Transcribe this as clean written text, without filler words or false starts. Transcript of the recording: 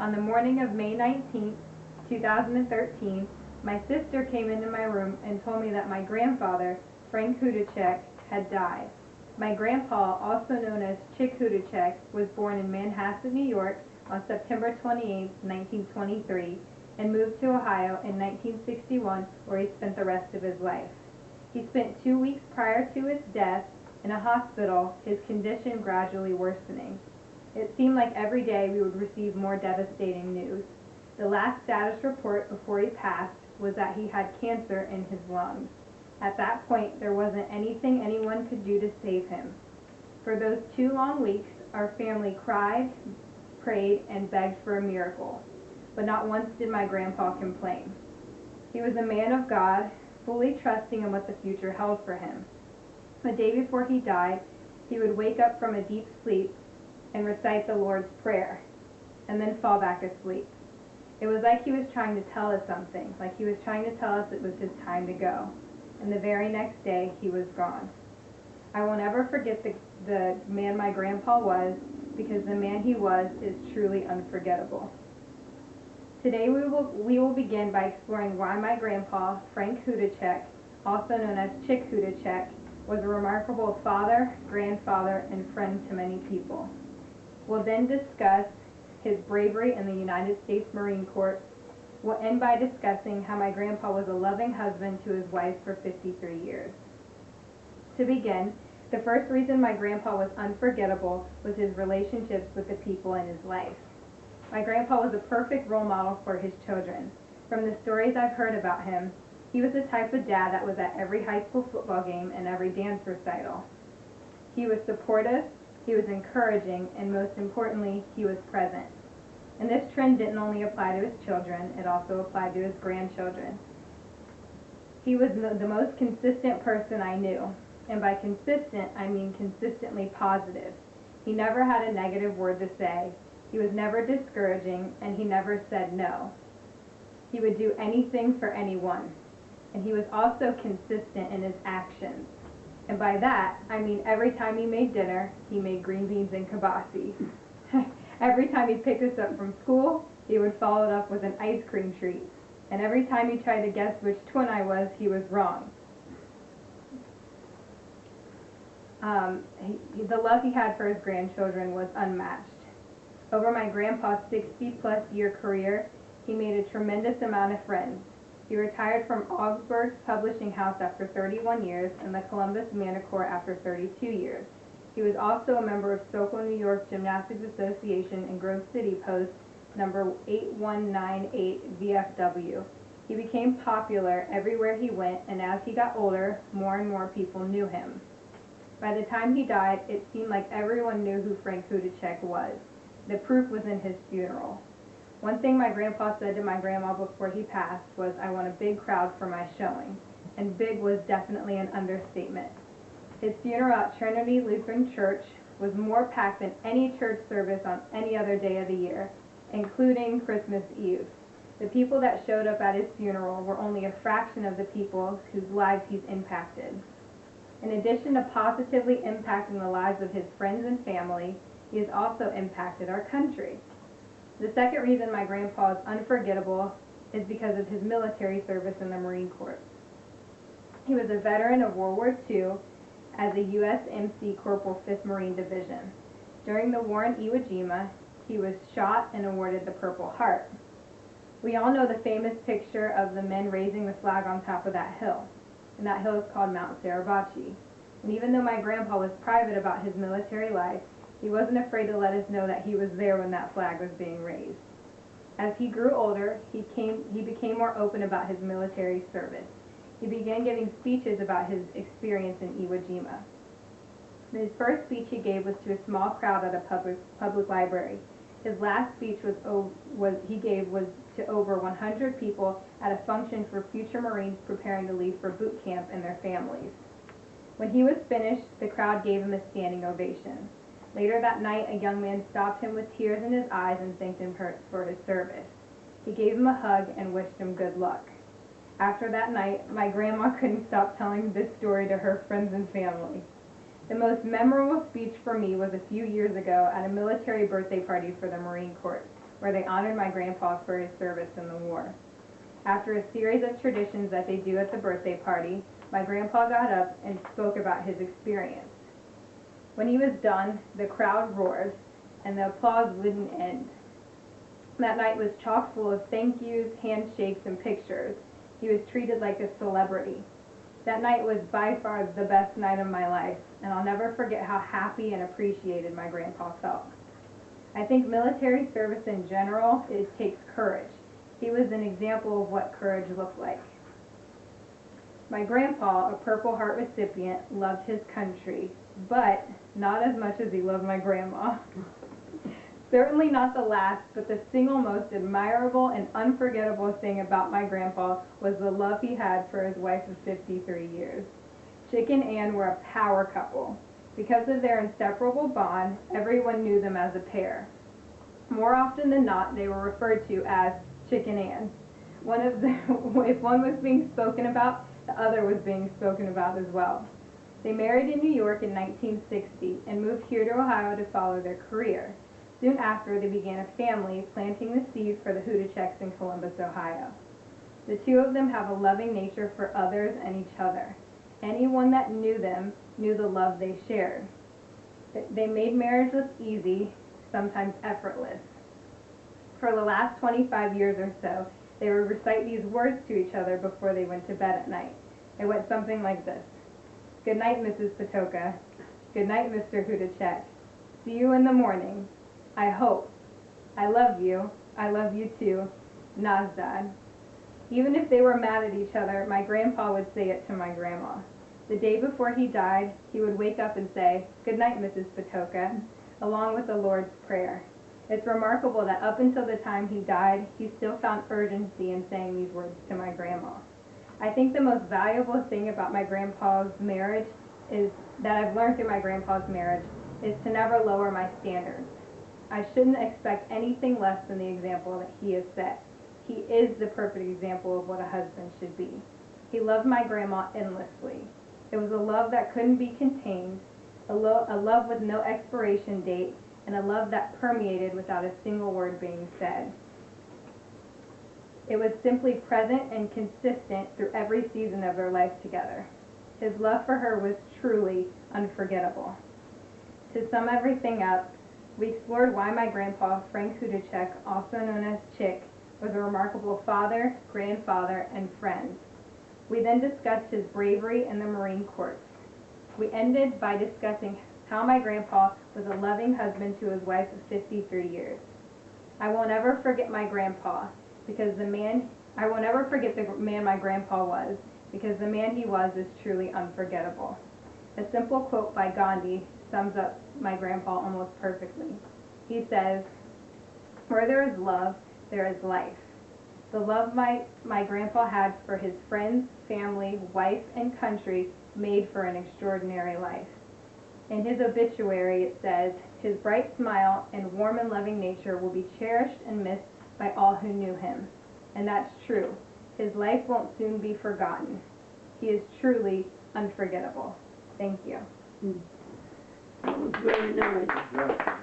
On the morning of May 19, 2013, my sister came into my room and told me that my grandfather, Frank Hudecek, had died. My grandpa, also known as Chick Hudecek, was born in Manhasset, New York on September 28, 1923, and moved to Ohio in 1961, where he spent the rest of his life. He spent 2 weeks prior to his death in a hospital, his condition gradually worsening. It seemed like every day we would receive more devastating news. The last status report before he passed was that he had cancer in his lungs. At that point, there wasn't anything anyone could do to save him. For those 2 long weeks, our family cried, prayed, and begged for a miracle. But not once did my grandpa complain. He was a man of God, fully trusting in what the future held for him. The day before he died, he would wake up from a deep sleep and recite the Lord's Prayer, and then fall back asleep. It was like he was trying to tell us something, like he was trying to tell us it was his time to go. And the very next day, he was gone. I will never forget the man my grandpa was, because the man he was is truly unforgettable. Today we will begin by exploring why my grandpa, Frank Hudecek, also known as Chick Hudecek, was a remarkable father, grandfather, and friend to many people. We'll then discuss his bravery in the United States Marine Corps. We'll end by discussing how my grandpa was a loving husband to his wife for 53 years. To begin, the first reason my grandpa was unforgettable was his relationships with the people in his life. My grandpa was a perfect role model for his children. From the stories I've heard about him, he was the type of dad that was at every high school football game and every dance recital. He was supportive, he was encouraging, and most importantly, he was present. And this trend didn't only apply to his children, it also applied to his grandchildren. He was the most consistent person I knew. And by consistent, I mean consistently positive. He never had a negative word to say. He was never discouraging, and he never said no. He would do anything for anyone. And he was also consistent in his actions. And by that, I mean every time he made dinner, he made green beans and kibasi. Every time he picked us up from school, he would follow it up with an ice cream treat. And every time he tried to guess which twin I was, he was wrong. The love he had for his grandchildren was unmatched. Over my grandpa's 60-plus year career, he made a tremendous amount of friends. He retired from Augsburg's publishing house after 31 years and the Columbus Manticore after 32 years. He was also a member of SoCo New York Gymnastics Association and Grove City Post number 8198 VFW. He became popular everywhere he went, and as he got older, more and more people knew him. By the time he died, it seemed like everyone knew who Frank Hudecek was. The proof was in his funeral. One thing my grandpa said to my grandma before he passed was, "I want a big crowd for my showing." And big was definitely an understatement. His funeral at Trinity Lutheran Church was more packed than any church service on any other day of the year, including Christmas Eve. The people that showed up at his funeral were only a fraction of the people whose lives he's impacted. In addition to positively impacting the lives of his friends and family, he has also impacted our country. The second reason my grandpa is unforgettable is because of his military service in the Marine Corps. He was a veteran of World War II as a USMC Corporal 5th Marine Division. During the war in Iwo Jima, he was shot and awarded the Purple Heart. We all know the famous picture of the men raising the flag on top of that hill, and that hill is called Mount Suribachi. And even though my grandpa was private about his military life, he wasn't afraid to let us know that he was there when that flag was being raised. As he grew older, he became more open about his military service. He began giving speeches about his experience in Iwo Jima. His first speech he gave was to a small crowd at a public library. His last speech he gave was to over 100 people at a function for future Marines preparing to leave for boot camp and their families. When he was finished, the crowd gave him a standing ovation. Later that night, a young man stopped him with tears in his eyes and thanked him for his service. He gave him a hug and wished him good luck. After that night, my grandma couldn't stop telling this story to her friends and family. The most memorable speech for me was a few years ago at a military birthday party for the Marine Corps. where they honored my grandpa for his service in the war. After a series of traditions that they do at the birthday party, my grandpa got up and spoke about his experience. When he was done, the crowd roared, and the applause wouldn't end. That night was chock full of thank yous, handshakes, and pictures. He was treated like a celebrity. That night was by far the best night of my life, and I'll never forget how happy and appreciated my grandpa felt. I think military service in general, it takes courage. He was an example of what courage looked like. My grandpa, a Purple Heart recipient, loved his country, but not as much as he loved my grandma. Certainly not the last, but the single most admirable and unforgettable thing about my grandpa was the love he had for his wife of 53 years. Chick and Ann were a power couple. Because of their inseparable bond, everyone knew them as a pair. More often than not, they were referred to as Chick and Ann. If one was being spoken about, the other was being spoken about as well. They married in New York in 1960 and moved here to Ohio to follow their career. Soon after, they began a family, planting the seed for the Hudeceks in Columbus, Ohio. The two of them have a loving nature for others and each other. Anyone that knew them knew the love they shared. They made marriage look easy, sometimes effortless. For the last 25 years or so, they would recite these words to each other before they went to bed at night. It went something like this. Good night, Mrs. Patoka. Good night, Mr. Hudecek. See you in the morning. I hope. I love you. I love you too. Nazdad. Even if they were mad at each other, my grandpa would say it to my grandma. The day before he died, he would wake up and say, Good night, Mrs. Patoka, along with the Lord's Prayer. It's remarkable that up until the time he died, he still found urgency in saying these words to my grandma. I think the most valuable thing about my grandpa's marriage that I've learned through my grandpa's marriage is to never lower my standards. I shouldn't expect anything less than the example that he has set. He is the perfect example of what a husband should be. He loved my grandma endlessly. It was a love that couldn't be contained, a love with no expiration date, and a love that permeated without a single word being said. It was simply present and consistent through every season of their life together. His love for her was truly unforgettable. To sum everything up, we explored why my grandpa, Frank Hudecek, also known as Chick, was a remarkable father, grandfather, and friend. We then discussed his bravery in the Marine Corps. We ended by discussing how my grandpa was a loving husband to his wife of 53 years. I won't ever forget my grandpa, because I will never forget the man my grandpa was, because the man he was is truly unforgettable. A simple quote by Gandhi sums up my grandpa almost perfectly. He says, Where there is love, there is life. The love my grandpa had for his friends, family, wife, and country made for an extraordinary life. In his obituary it says, His bright smile and warm and loving nature will be cherished and missed by all who knew him. And that's true. His life won't soon be forgotten. He is truly unforgettable. Thank you. That was very nice.